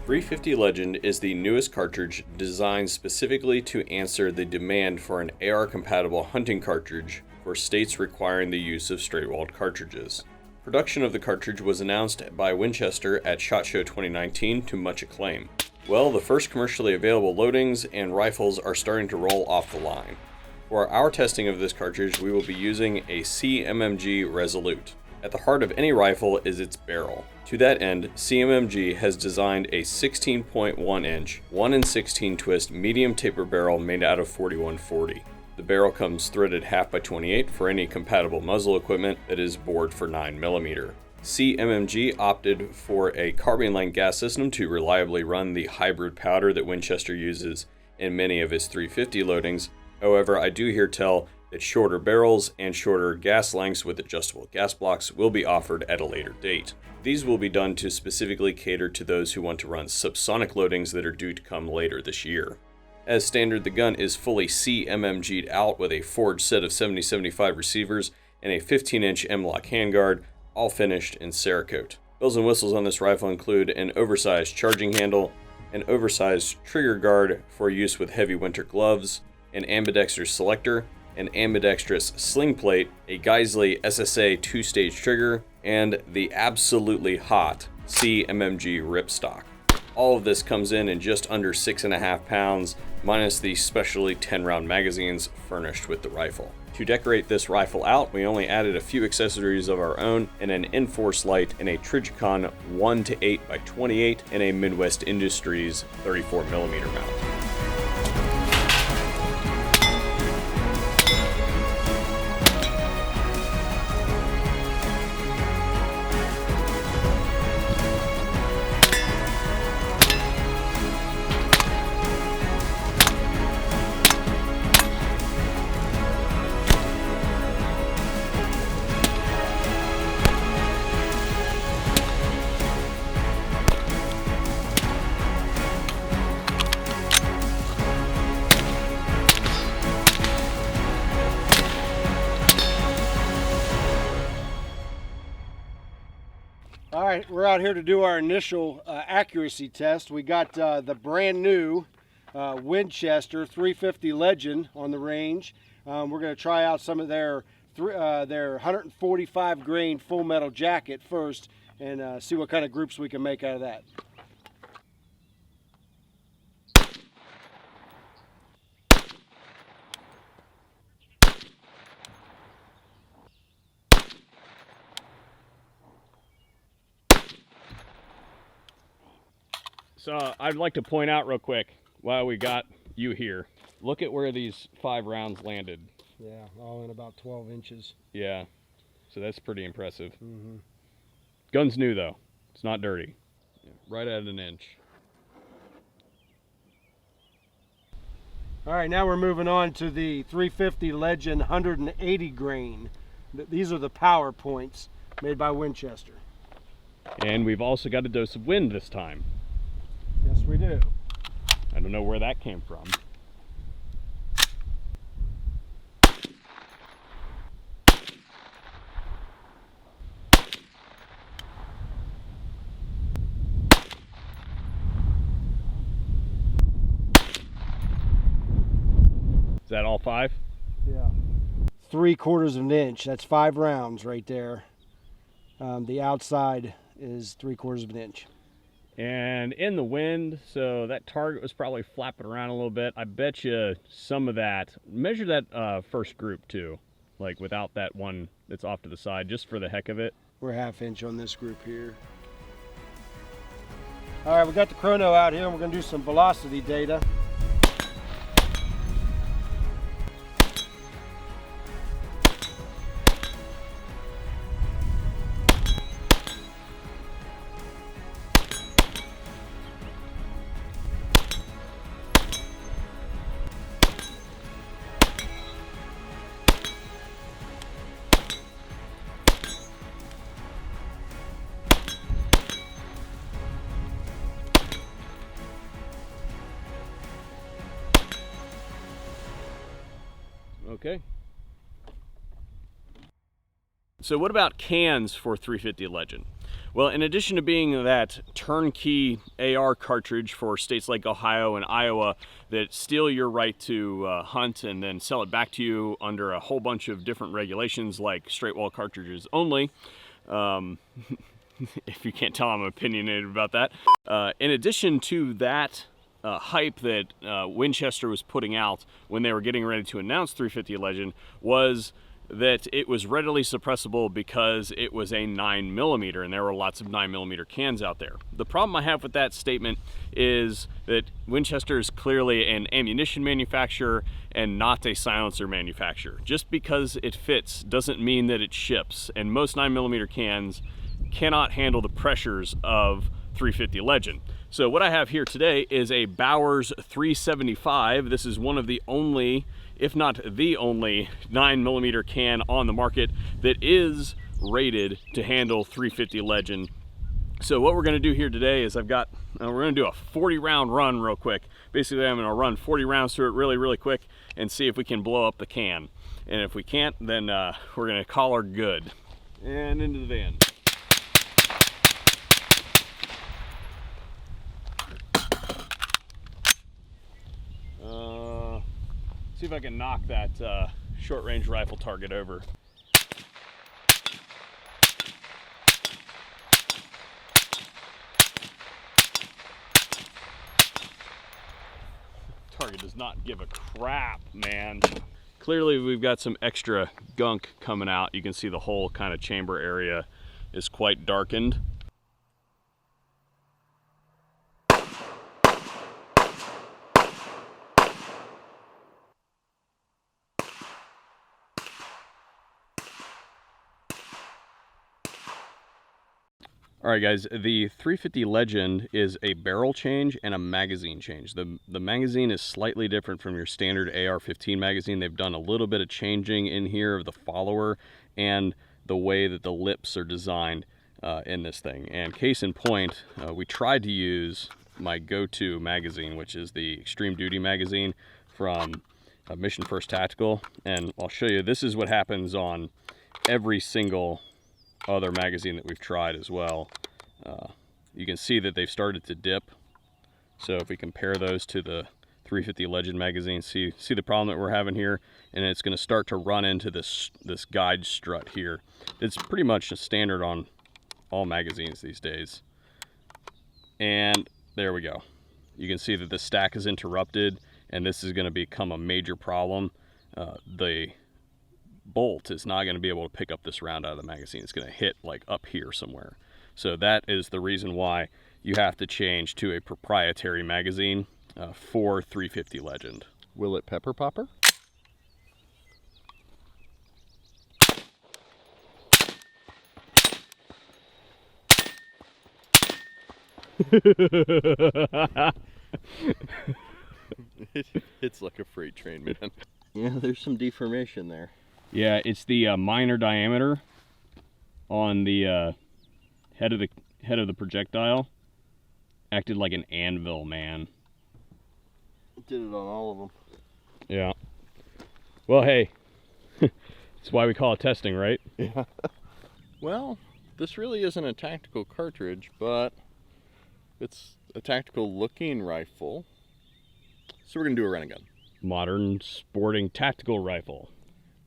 350 Legend is the newest cartridge designed specifically to answer the demand for an AR-compatible hunting cartridge for states requiring the use of straight-walled cartridges. Production of the cartridge was announced by Winchester at SHOT Show 2019 to much acclaim. Well, the first commercially available loadings and rifles are starting to roll off the line. For our testing of this cartridge, we will be using a CMMG Resolute. At the heart of any rifle is its barrel. To that end, CMMG has designed a 16.1 inch 1/16 twist medium taper barrel made out of 4140. The barrel comes threaded 1/2x28 for any compatible muzzle equipment that is bored for 9mm. CMMG opted for a carbine length gas system to reliably run the hybrid powder that Winchester uses in many of its 350 loadings. However, I do hear tell that shorter barrels and shorter gas lengths with adjustable gas blocks will be offered at a later date. These will be done to specifically cater to those who want to run subsonic loadings that are due to come later this year. As standard, the gun is fully CMMG'd out with a forged set of 70-75 receivers and a 15-inch M-LOK handguard, all finished in Cerakote. Bells and whistles on this rifle include an oversized charging handle, an oversized trigger guard for use with heavy winter gloves, an ambidextrous selector, an ambidextrous sling plate, a Geisley SSA 2-stage trigger, and the absolutely hot CMMG ripstock. All of this comes in just under 6.5 pounds, minus the specially 10-round magazines furnished with the rifle. To decorate this rifle out, we only added a few accessories of our own and an Enforce light and a Trijicon 1-8x28 and a Midwest Industries 34mm mount. All right, we're out here to do our initial accuracy test. We got the brand new Winchester 350 Legend on the range. We're going to try out some of their 145 grain full metal jacket first and see what kind of groups we can make out of that. So I'd like to point out real quick while we got you here. Look at where these 5 rounds landed. Yeah, all in about 12 inches. Yeah, so that's pretty impressive. Mm-hmm. Gun's new though. It's not dirty. Right at an inch. All right, now we're moving on to the 350 Legend 180 grain. These are the power points made by Winchester. And we've also got a dose of wind this time. Yes, we do. I don't know where that came from. Is that all 5? Yeah. 3/4 of an inch. That's 5 rounds right there. The outside is 3/4 of an inch. And in the wind, so that target was probably flapping around a little bit. I bet you some of that, measure that first group too, like without that one that's off to the side, just for the heck of it. We're 1/2 inch on this group here. All right, we got the chrono out here and we're gonna do some velocity data. Okay. So what about cans for 350 Legend? Well, in addition to being that turnkey AR cartridge for states like Ohio and Iowa that steal your right to hunt and then sell it back to you under a whole bunch of different regulations like straight wall cartridges only, if you can't tell, I'm opinionated about that. In addition to that hype that Winchester was putting out when they were getting ready to announce 350 Legend was that it was readily suppressible because it was a 9mm, and there were lots of 9mm cans out there. The problem I have with that statement is that Winchester is clearly an ammunition manufacturer and not a silencer manufacturer. Just because it fits doesn't mean that it ships, and most 9mm cans cannot handle the pressures of 350 Legend. So what I have here today is a Bowers 375. This is one of the only, if not the only, 9mm can on the market that is rated to handle 350 Legend. So what we're going to do here today is we're going to do a 40 round run real quick. Basically, I'm going to run 40 rounds through it really quick and see if we can blow up the can. And if we can't, then we're going to call her good. And into the van. See if I can knock that short-range rifle target over. Target does not give a crap, man. Clearly we've got some extra gunk coming out. You can see the whole kind of chamber area is quite darkened. All right, guys, the 350 Legend is a barrel change and a magazine change. The magazine is slightly different from your standard AR-15 magazine. They've done a little bit of changing in here of the follower and the way that the lips are designed in this thing. And case in point, we tried to use my go-to magazine, which is the Extreme Duty magazine from Mission First Tactical. And I'll show you, this is what happens on every single other magazine that we've tried as well. You can see that they've started to dip. So if we compare those to the 350 Legend magazine, see the problem that we're having here, and it's going to start to run into this guide strut here. It's pretty much a standard on all magazines these days. And there we go. You can see that the stack is interrupted, and this is going to become a major problem. The bolt is not going to be able to pick up this round out of the magazine. It's going to hit like up here somewhere. So that is the reason why you have to change to a proprietary magazine for 350 Legend. Will it pepper popper? It's like a freight train, man. Yeah, there's some deformation there. Yeah, it's the minor diameter on the head of the projectile. Acted like an anvil, man. Did it on all of them. Yeah. Well, hey, that's why we call it testing, right? Yeah. Well, this really isn't a tactical cartridge, but it's a tactical looking rifle. So we're gonna do a run and gun. Modern sporting tactical rifle.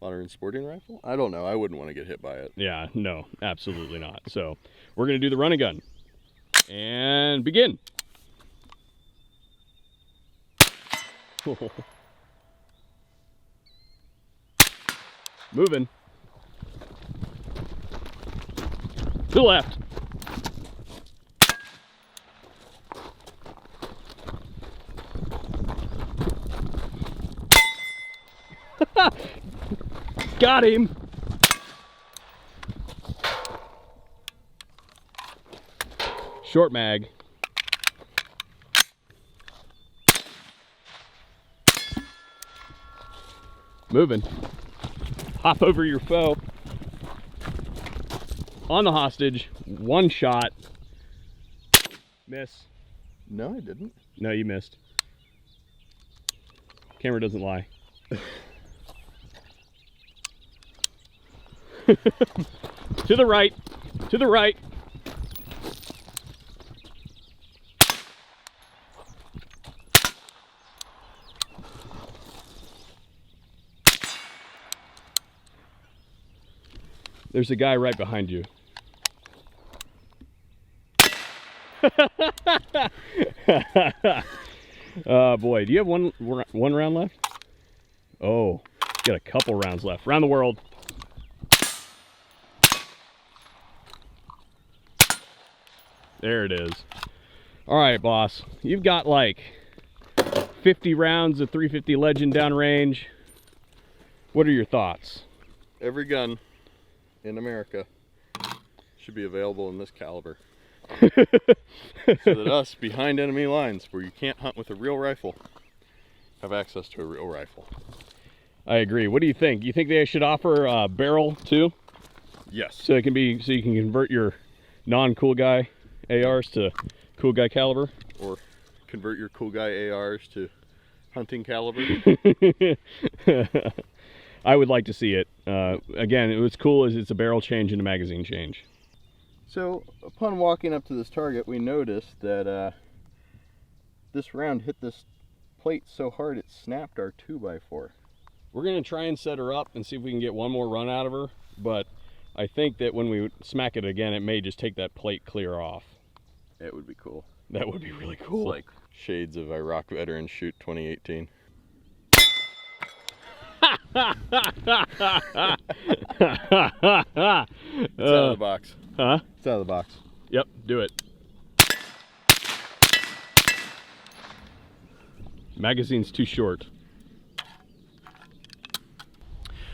Modern sporting rifle? I don't know. I wouldn't want to get hit by it. Yeah, no, absolutely not. So we're going to do the run and gun. And begin. Moving. To the left. Got him. Short mag. Moving. Hop over your foe. On the hostage. One shot. Miss. No, I didn't. No, you missed. Camera doesn't lie. To the right. To the right. There's a guy right behind you. Oh boy, do you have one round left? Oh, got a couple rounds left. Around the world. There it is. All right, boss. You've got like 50 rounds of 350 Legend downrange. What are your thoughts? Every gun in America should be available in this caliber. So that us, behind enemy lines, where you can't hunt with a real rifle, have access to a real rifle. I agree. What do you think? You think they should offer a barrel too? Yes. So it can be, so you can convert your non-cool guy ARs to cool guy caliber? Or convert your cool guy ARs to hunting caliber. I would like to see it. Again, what's cool is it's a barrel change and a magazine change. So, upon walking up to this target, we noticed that this round hit this plate so hard it snapped our 2x4. We're going to try and set her up and see if we can get one more run out of her, but I think that when we smack it again, it may just take that plate clear off. It would be cool. That would be really cool. It's like shades of Iraq veteran shoot 2018. It's out of the box. Huh? It's out of the box. Yep, do it. Magazine's too short.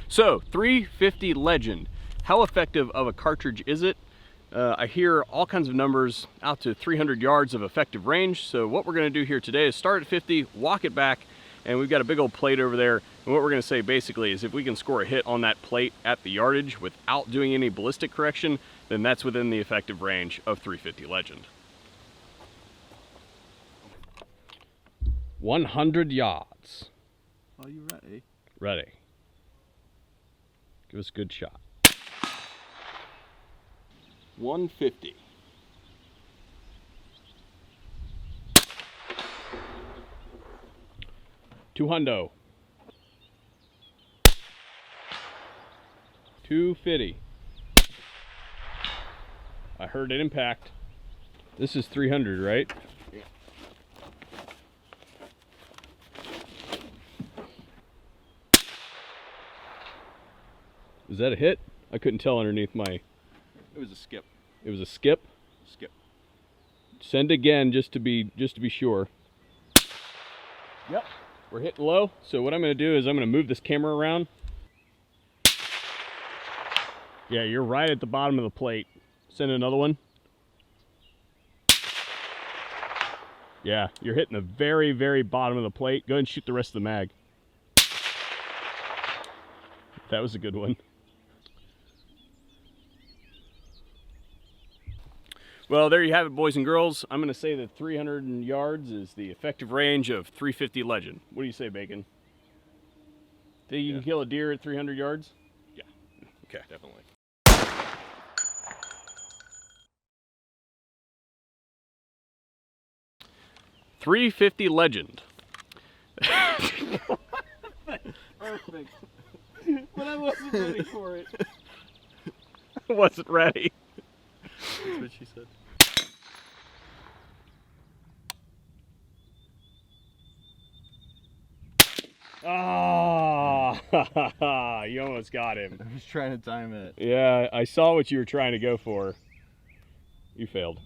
So, 350 Legend. How effective of a cartridge is it? I hear all kinds of numbers out to 300 yards of effective range. So what we're going to do here today is start at 50, walk it back, and we've got a big old plate over there. And what we're going to say basically is if we can score a hit on that plate at the yardage without doing any ballistic correction, then that's within the effective range of 350 Legend. 100 yards. Are you ready? Ready. Give us a good shot. 150. $200. 250. I heard it impact. This is 300, right? Yeah. Is that a hit? I couldn't tell underneath my... It was a skip. It was a skip? Skip. Send again just to be sure. Yep. We're hitting low. So what I'm going to do is I'm going to move this camera around. Yeah, you're right at the bottom of the plate. Send another one. Yeah, you're hitting the very, very bottom of the plate. Go ahead and shoot the rest of the mag. That was a good one. Well, there you have it, boys and girls. I'm going to say that 300 yards is the effective range of 350 Legend. What do you say, Bacon? Think you can kill a deer at 300 yards? Yeah. Okay. Definitely. .350 Legend. Perfect. But I wasn't ready for it. Wasn't ready. That's what she said. Ah, you almost got him. I was trying to time it. Yeah, I saw what you were trying to go for. You failed.